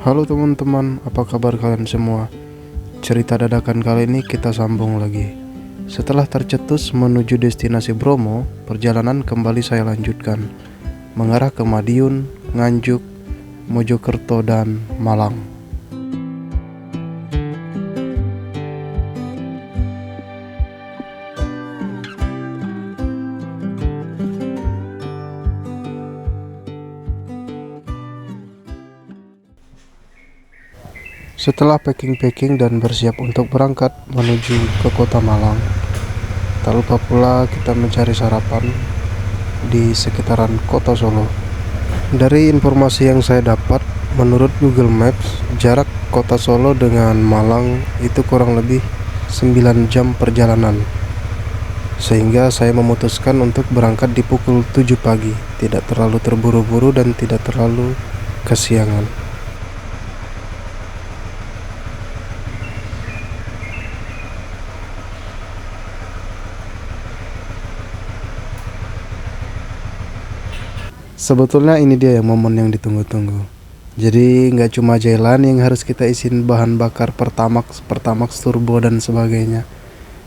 Halo teman-teman, apa kabar kalian semua? Cerita dadakan kali ini kita sambung lagi. Setelah tercetus menuju destinasi Bromo, perjalanan kembali saya lanjutkan, mengarah ke Madiun, Nganjuk, Mojokerto, dan Malang. Setelah packing-packing dan bersiap untuk berangkat menuju ke kota Malang, tak lupa pula kita mencari sarapan di sekitaran kota Solo. Dari informasi yang saya dapat, menurut Google Maps, jarak kota Solo dengan Malang itu kurang lebih 9 jam perjalanan. Sehingga saya memutuskan untuk berangkat di pukul 7 pagi, tidak terlalu terburu-buru dan tidak terlalu kesiangan. Sebetulnya ini dia yang momen yang ditunggu-tunggu. Jadi nggak cuma jalan yang harus kita isiin bahan bakar Pertamax turbo dan sebagainya.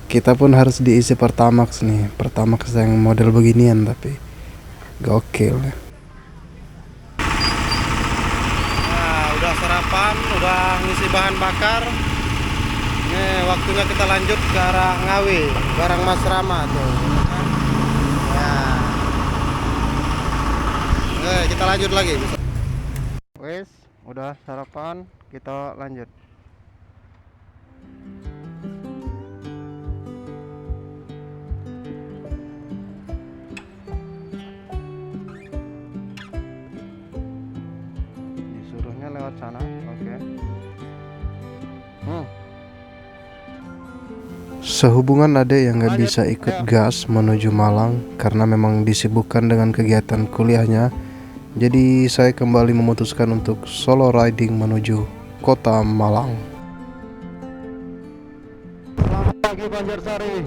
Kita pun harus diisi Pertamax nih, Pertamax yang model beginian tapi gokil ya. Nah, udah sarapan, udah ngisi bahan bakar. Nih, waktunya kita lanjut ke arah Ngawi, barang Mas Rama tuh. Ya. Kita lanjut lagi. Wes, udah sarapan, kita lanjut. Disuruhnya lewat sana, oke. Sehubungan adek yang nggak bisa ikut gas menuju Malang karena memang disibukkan dengan kegiatan kuliahnya, jadi saya kembali memutuskan untuk solo riding menuju kota Malang. Selamat pagi Banjarsari.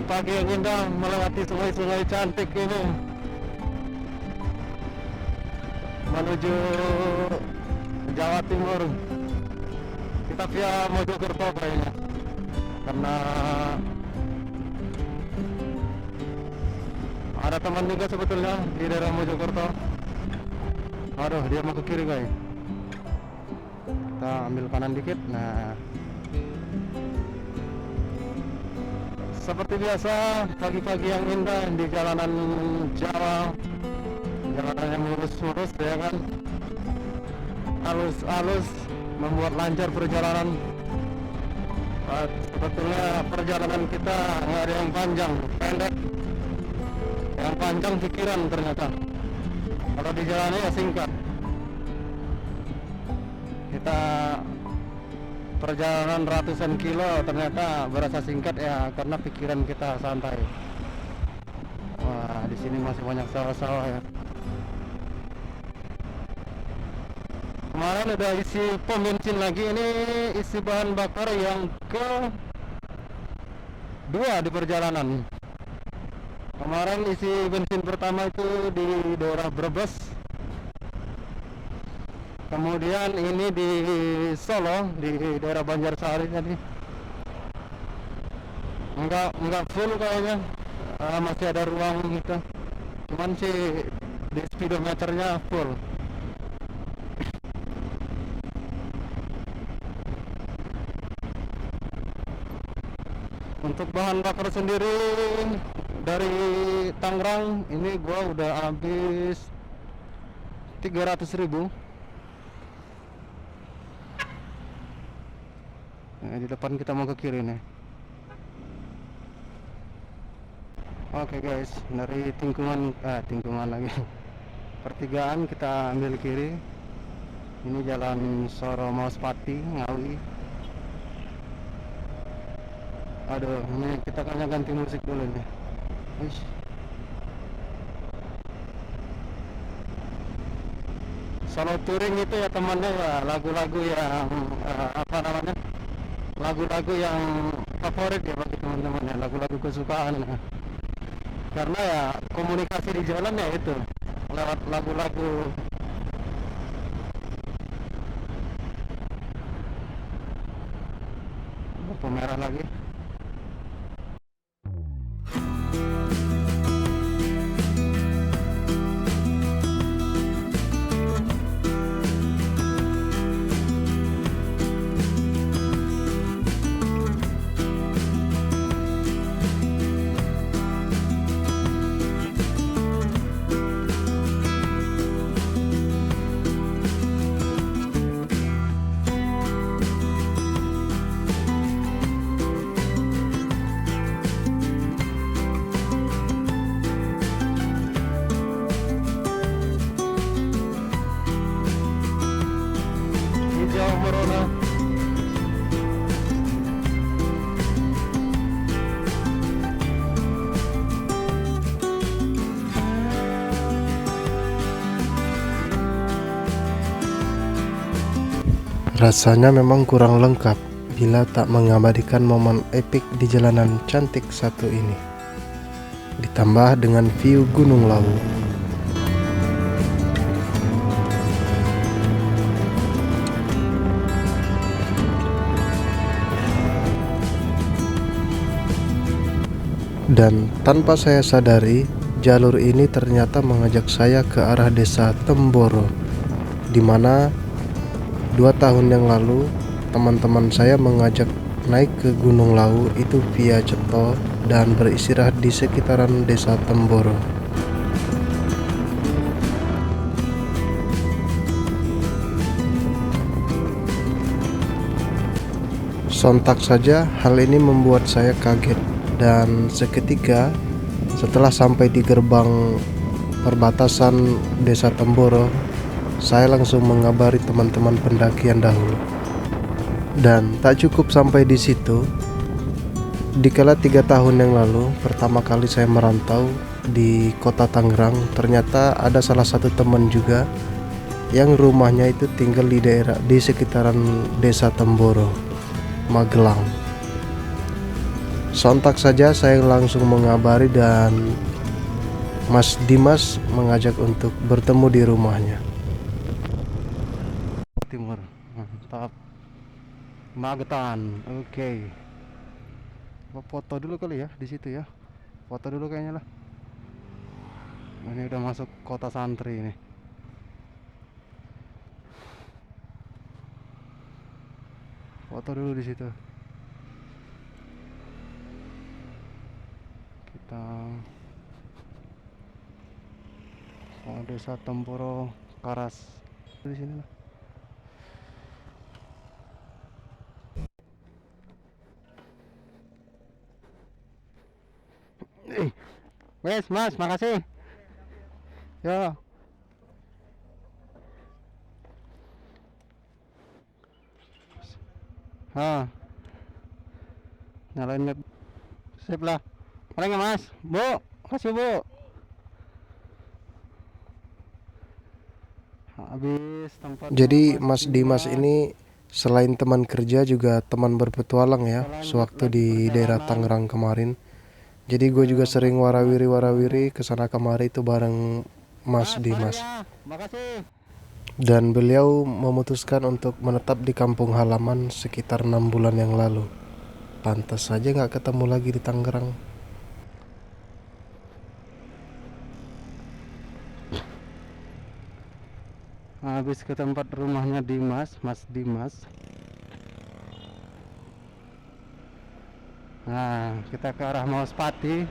Pagi yang indah melewati sungai-sungai cantik ini menuju Jawa Timur. Kita via Mojokerto kayaknya, karena ada teman juga sebetulnya di daerah Mojokerto. Aduh, dia mau ke kiri guys. Kita ambil kanan dikit. Nah, seperti biasa pagi-pagi yang indah di jalanan Jawa, jalanan yang lurus-lurus ya kan, halus-halus, membuat lancar perjalanan. Sebetulnya perjalanan kita nggak ada yang panjang, pendek. Yang panjang pikiran ternyata. Kalau di jalannya ya singkat. Kita perjalanan ratusan kilo ternyata berasa singkat ya karena pikiran kita santai. Wah, di sini masih banyak sawah-sawah ya. Kemarin udah isi pom bensin lagi, ini isi bahan bakar yang ke dua di perjalanan. Kemarin isi bensin pertama itu di daerah Brebes, kemudian ini di Solo di daerah Banjarsari tadi. Enggak full kayaknya, masih ada ruang gitu. Cuman sih di speedometernya full. Untuk bahan bakar sendiri dari Tangerang ini gua udah habis 300.000. Nah, di depan kita mau ke kiri nih. Oke guys, dari tingkungan lagi. Pertigaan kita ambil kiri. Ini jalan Soro Mauspati, Ngawi. Aduh, ini kita kayaknya ganti musik dulu nih. Uish. Solo touring itu ya temannya ya lagu-lagu yang apa namanya, lagu-lagu yang favorit ya bagi teman-teman ya, lagu-lagu kesukaan ya. Karena ya komunikasi di jalan ya itu lewat lagu-lagu lampu merah lagi. Hijau merona. Rasanya memang kurang lengkap bila tak mengabadikan momen epik di jalanan cantik satu ini. Ditambah dengan view Gunung Lawu. Dan tanpa saya sadari, jalur ini ternyata mengajak saya ke arah desa Temboro, di mana 2 tahun yang lalu teman-teman saya mengajak naik ke Gunung Lawu itu via Ceto dan beristirahat di sekitaran desa Temboro. Sontak saja hal ini membuat saya kaget, dan seketika setelah sampai di gerbang perbatasan desa Temboro, saya langsung mengabari teman-teman pendakian dahulu. Dan tak cukup sampai di situ, dikala 3 tahun yang lalu pertama kali saya merantau di kota Tangerang, ternyata ada salah satu teman juga yang rumahnya itu tinggal di sekitaran desa Temboro, Magelang. Sontak saja saya langsung mengabari dan Mas Dimas mengajak untuk bertemu di rumahnya. Timur, mantap. Magetan, oke. Foto dulu kali ya di situ ya. Foto dulu kayaknya lah. Ini udah masuk kota santri ini. Foto dulu di situ. Kita desa Temboro Karas di sini lah. Wes mas, makasih. Yo. Nyalain map. Sip lah. Paling ya mas. Bu, makasih bu. Habis tempat. Jadi Mas Dimas ini selain teman kerja juga teman berpetualang ya, sewaktu di daerah Tangerang kemarin. Jadi gue juga sering warawiri kesana kemari itu bareng Mas Dimas. Makasih. Dan beliau memutuskan untuk menetap di kampung halaman sekitar 6 bulan yang lalu. Pantas saja nggak ketemu lagi di Tangerang. Habis ke tempat rumahnya Dimas, Mas Dimas. Nah, kita ke arah Mauspati.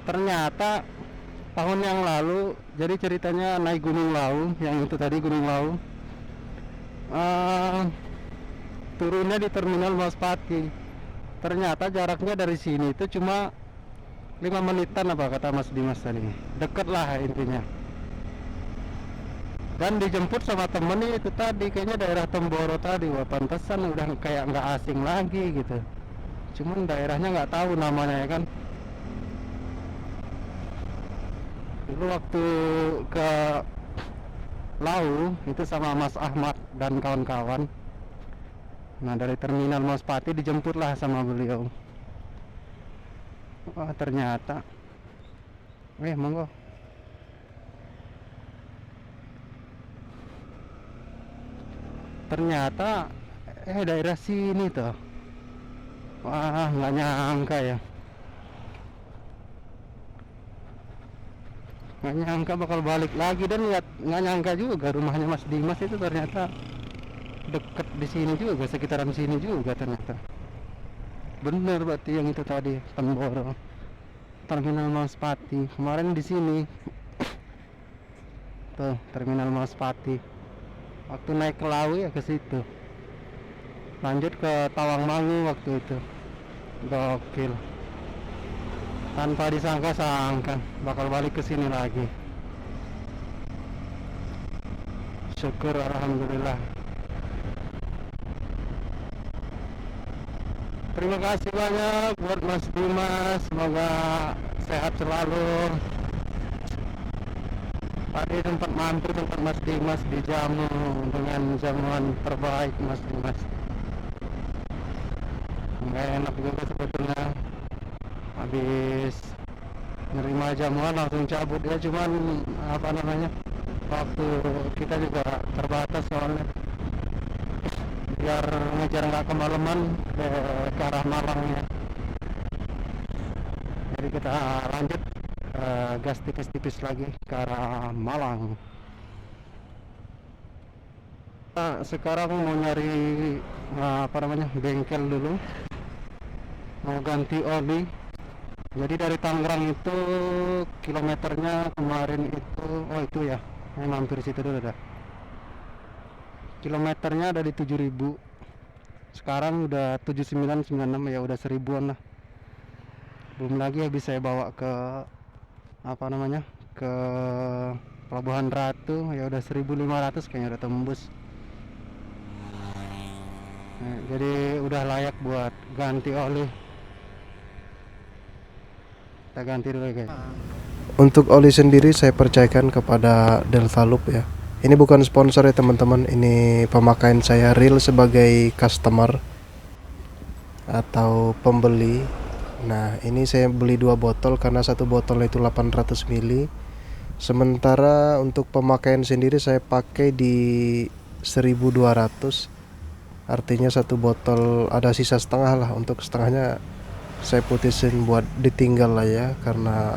Ternyata tahun yang lalu, jadi ceritanya naik Gunung Lawu, yang itu tadi Gunung Lawu. Turunnya di terminal Mauspati. Ternyata jaraknya dari sini itu cuma 5 menitan apa kata Mas Dimas tadi. Deket lah intinya. Dan dijemput sama temen itu tadi, kayaknya daerah Temboro tadi. Wah pantesan udah kayak nggak asing lagi gitu. Cuman daerahnya nggak tahu namanya ya kan. Dulu waktu ke Lawu itu sama Mas Ahmad dan kawan-kawan. Nah dari terminal Mauspati dijemputlah sama beliau. Wah ternyata monggo. Ternyata Daerah sini tuh. Wah, nggak nyangka ya. Nggak nyangka bakal balik lagi, dan lihat, nggak nyangka juga rumahnya Mas Dimas itu ternyata deket di sini juga, sekitaran sini juga ternyata. Bener berarti yang itu tadi, Temboro, Terminal Maspati. Kemarin di sini tuh, Terminal Maspati. Waktu naik ke Lawi ya ke situ. Lanjut ke Tawangmangu waktu itu. Gokil. Tanpa disangka-sangka bakal balik ke sini lagi. Syukur alhamdulillah. Terima kasih banyak buat Mas Dimas, semoga sehat selalu. Tadi tempat mampir tempat Mas Dimas dijamu dengan jamuan terbaik Mas Dimas. Nggak enak juga sebetulnya, habis nerima jamuan langsung cabut ya, cuman apa namanya, waktu kita juga terbatas soalnya, biar ngejar nggak kemalaman ke arah Malang ya. Jadi kita lanjut gas tipis-tipis lagi ke arah Malang. Nah, sekarang mau nyari apa namanya, bengkel dulu, mau ganti oli. Jadi dari Tangerang itu kilometernya kemarin itu, oh itu ya, mampir situ dulu dah. Kilometernya ada di 7.000. Sekarang udah 7996 ya, udah 1000-an lah. Belum lagi habis saya bawa ke apa namanya, ke Pelabuhan Ratu ya, udah 1500 kayaknya, udah tembus. Nah, jadi udah layak buat ganti oli. Kita ganti dulu ya guys. Untuk oli sendiri saya percayakan kepada Delta Loop ya. Ini bukan sponsor ya teman-teman, ini pemakaian saya real sebagai customer atau pembeli. Nah, ini saya beli 2 botol karena satu botol itu 800 ml. Sementara untuk pemakaian sendiri saya pakai di 1200. Artinya satu botol ada sisa setengah lah, untuk setengahnya saya putusin buat ditinggal lah ya, karena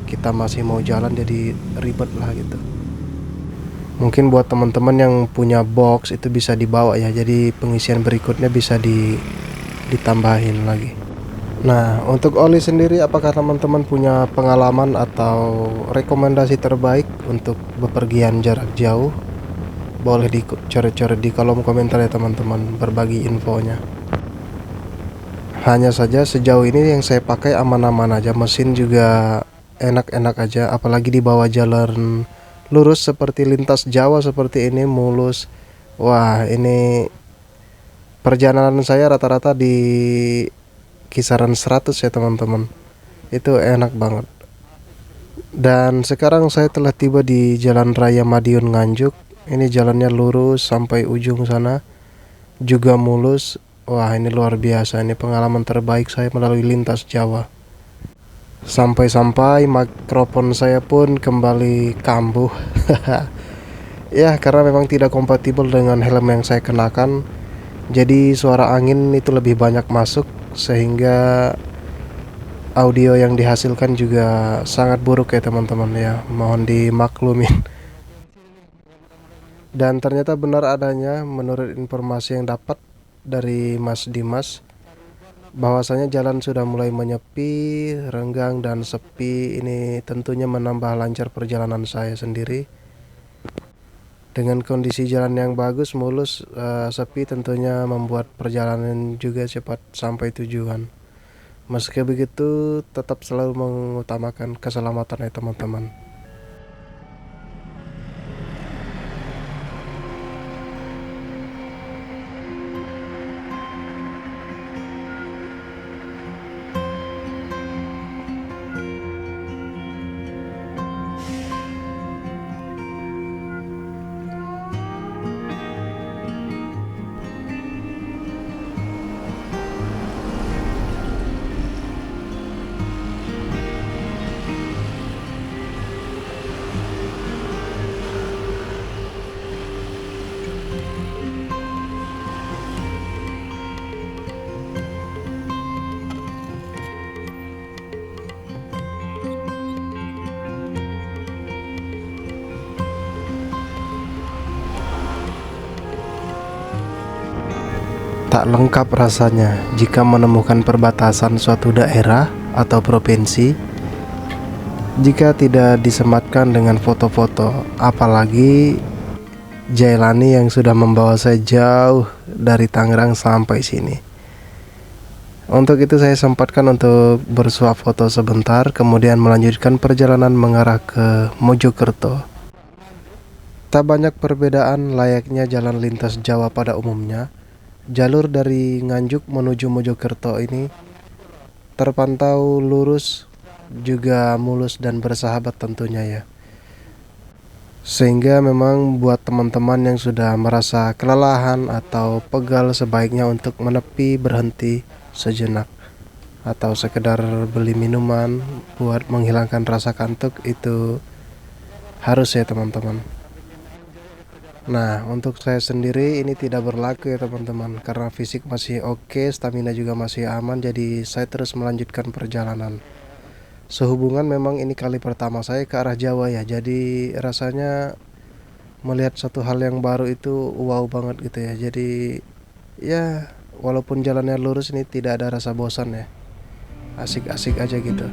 kita masih mau jalan jadi ribet lah gitu. Mungkin buat teman-teman yang punya box itu bisa dibawa ya, jadi pengisian berikutnya bisa ditambahin lagi. Nah, untuk oli sendiri, apakah teman-teman punya pengalaman atau rekomendasi terbaik untuk bepergian jarak jauh? Boleh dicoret-coret di kolom komentar ya teman-teman, berbagi infonya. Hanya saja sejauh ini yang saya pakai aman-aman aja, mesin juga enak-enak aja, apalagi di bawah jalan lurus seperti lintas Jawa seperti ini, mulus. Wah, ini perjalanan saya rata-rata di kisaran 100 ya teman-teman. Itu enak banget. Dan sekarang saya telah tiba di Jalan Raya Madiun Nganjuk. Ini jalannya lurus sampai ujung sana, juga mulus. Wah, ini luar biasa, ini pengalaman terbaik saya melalui lintas Jawa. Sampai-sampai mikrofon saya pun kembali kambuh. Ya, karena memang tidak kompatibel dengan helm yang saya kenakan. Jadi suara angin itu lebih banyak masuk, sehingga audio yang dihasilkan juga sangat buruk ya teman-teman ya. Mohon dimaklumin. Dan ternyata benar adanya menurut informasi yang dapat dari Mas Dimas, bahwasanya jalan sudah mulai menyepi, renggang dan sepi. Ini tentunya menambah lancar perjalanan saya sendiri. Dengan kondisi jalan yang bagus, mulus, sepi, tentunya membuat perjalanan juga cepat sampai tujuan. Meski begitu, tetap selalu mengutamakan keselamatan ya teman-teman. Tak lengkap rasanya jika menemukan perbatasan suatu daerah atau provinsi jika tidak disematkan dengan foto-foto, apalagi Jailani yang sudah membawa saya jauh dari Tangerang sampai sini. Untuk itu saya sempatkan untuk bersuap foto sebentar, kemudian melanjutkan perjalanan mengarah ke Mojokerto. Tak banyak perbedaan layaknya jalan lintas Jawa pada umumnya. Jalur dari Nganjuk menuju Mojokerto ini terpantau lurus, juga mulus dan bersahabat tentunya ya. Sehingga memang buat teman-teman yang sudah merasa kelelahan atau pegal sebaiknya untuk menepi, berhenti sejenak atau sekedar beli minuman buat menghilangkan rasa kantuk, itu harus ya teman-teman. Nah, untuk saya sendiri ini tidak berlaku ya teman-teman, karena fisik masih oke, stamina juga masih aman, jadi saya terus melanjutkan perjalanan. Sehubungan memang ini kali pertama saya ke arah Jawa ya, jadi rasanya melihat satu hal yang baru itu wow banget gitu ya. Jadi ya walaupun jalannya lurus ini tidak ada rasa bosan ya, asik-asik aja gitu.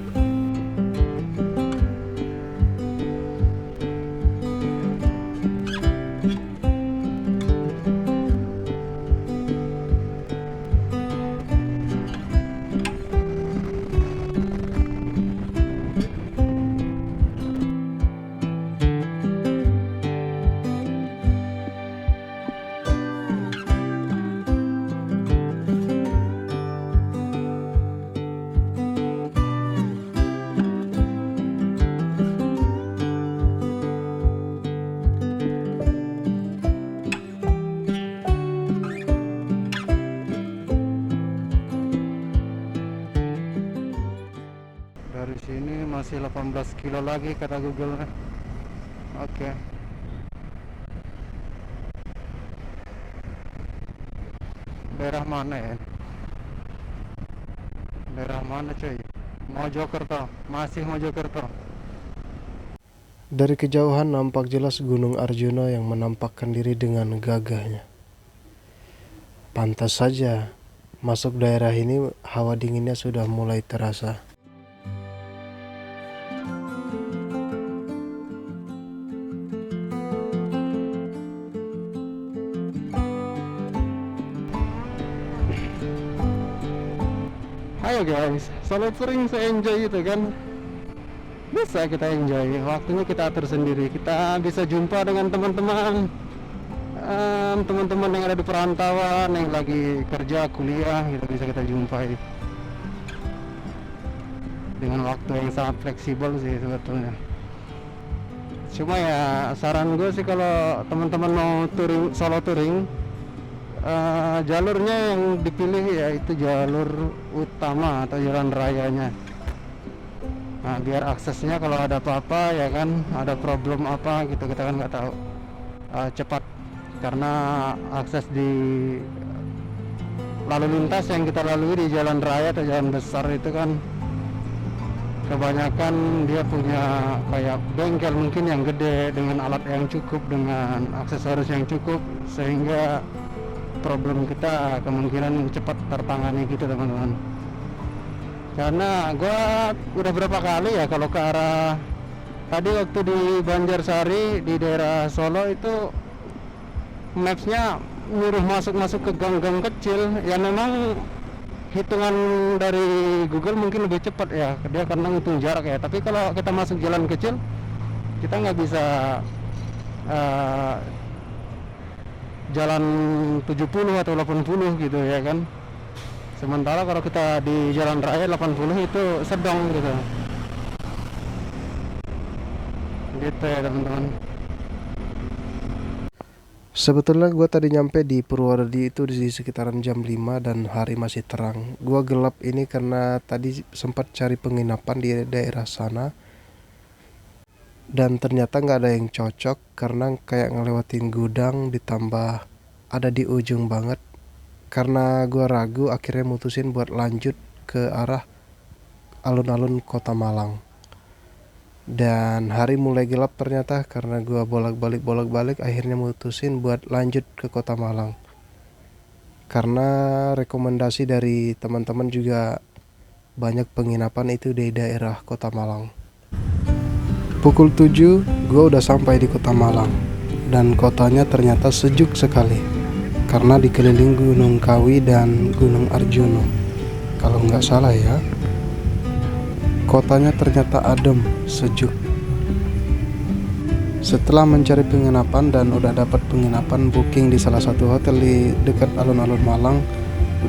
Dari sini masih 18 kilo lagi kata Google. Oke. Daerah mana ya? Daerah mana cuy? Mojokerto, masih Mojokerto. Dari kejauhan nampak jelas Gunung Arjuna yang menampakkan diri dengan gagahnya. Pantas saja masuk daerah ini hawa dinginnya sudah mulai terasa. Ayo guys, solo touring se-enjoy itu kan. Bisa kita enjoy, waktunya kita atur sendiri. Kita bisa jumpa dengan teman-teman teman-teman yang ada di perantauan, yang lagi kerja, kuliah gitu, bisa kita jumpai dengan waktu yang sangat fleksibel sih sebetulnya. Cuma ya saran gue sih kalau teman-teman mau touring, solo touring, jalurnya yang dipilih yaitu jalur utama atau jalan rayanya. Nah, biar aksesnya kalau ada apa-apa ya kan, ada problem apa gitu, kita kan nggak tahu, cepat. Karena akses di lalu lintas yang kita lalui di jalan raya atau jalan besar itu kan kebanyakan dia punya kayak bengkel mungkin yang gede dengan alat yang cukup, dengan aksesoris yang cukup, sehingga problem kita kemungkinan cepat tertangani gitu teman-teman. Karena gue udah berapa kali ya kalau ke arah tadi waktu di Banjarsari di daerah Solo itu mapsnya nyuruh masuk ke gang-gang kecil ya. Memang hitungan dari Google mungkin lebih cepat ya dia karena ngitung jarak ya, tapi kalau kita masuk jalan kecil kita nggak bisa jalan 70 atau 80 gitu ya kan. Sementara kalau kita di jalan raya 80 itu sedang gitu. Gitu ya teman-teman. Sebetulnya gue tadi nyampe di Purwodadi itu di sekitaran jam 5 dan hari masih terang. Gue gelap ini karena tadi sempat cari penginapan di daerah sana, dan ternyata nggak ada yang cocok karena kayak ngelewatin gudang ditambah ada di ujung banget. Karena gue ragu, akhirnya mutusin buat lanjut ke arah alun-alun Kota Malang. Dan hari mulai gelap ternyata, karena gue bolak-balik akhirnya mutusin buat lanjut ke Kota Malang. karena rekomendasi dari teman-teman juga banyak penginapan itu di daerah Kota Malang. Pukul 7 gue udah sampai di Kota Malang, dan kotanya ternyata sejuk sekali karena dikelilingi Gunung Kawi dan Gunung Arjuna. Kalau nggak salah ya, kotanya ternyata adem, sejuk. Setelah mencari penginapan dan udah dapat penginapan booking di salah satu hotel di dekat alun-alun Malang,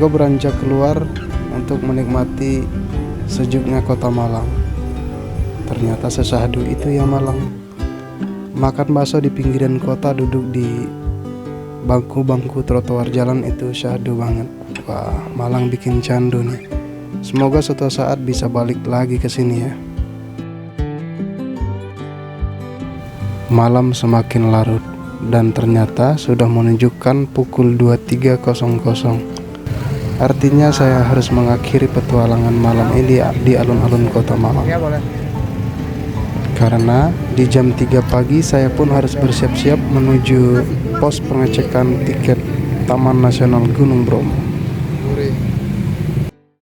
gue beranjak keluar untuk menikmati sejuknya Kota Malang. Ternyata sesahdu itu ya Malang. Makan bakso di pinggiran kota, duduk di bangku-bangku trotoar jalan, itu syahdu banget. Wah, Malang bikin candu nih. Semoga suatu saat bisa balik lagi ke sini ya. Malam semakin larut dan ternyata sudah menunjukkan pukul 23.00. Artinya saya harus mengakhiri petualangan malam ini di alun-alun Kota Malang. Karena di jam 3 pagi saya pun harus bersiap-siap menuju pos pengecekan tiket Taman Nasional Gunung Bromo.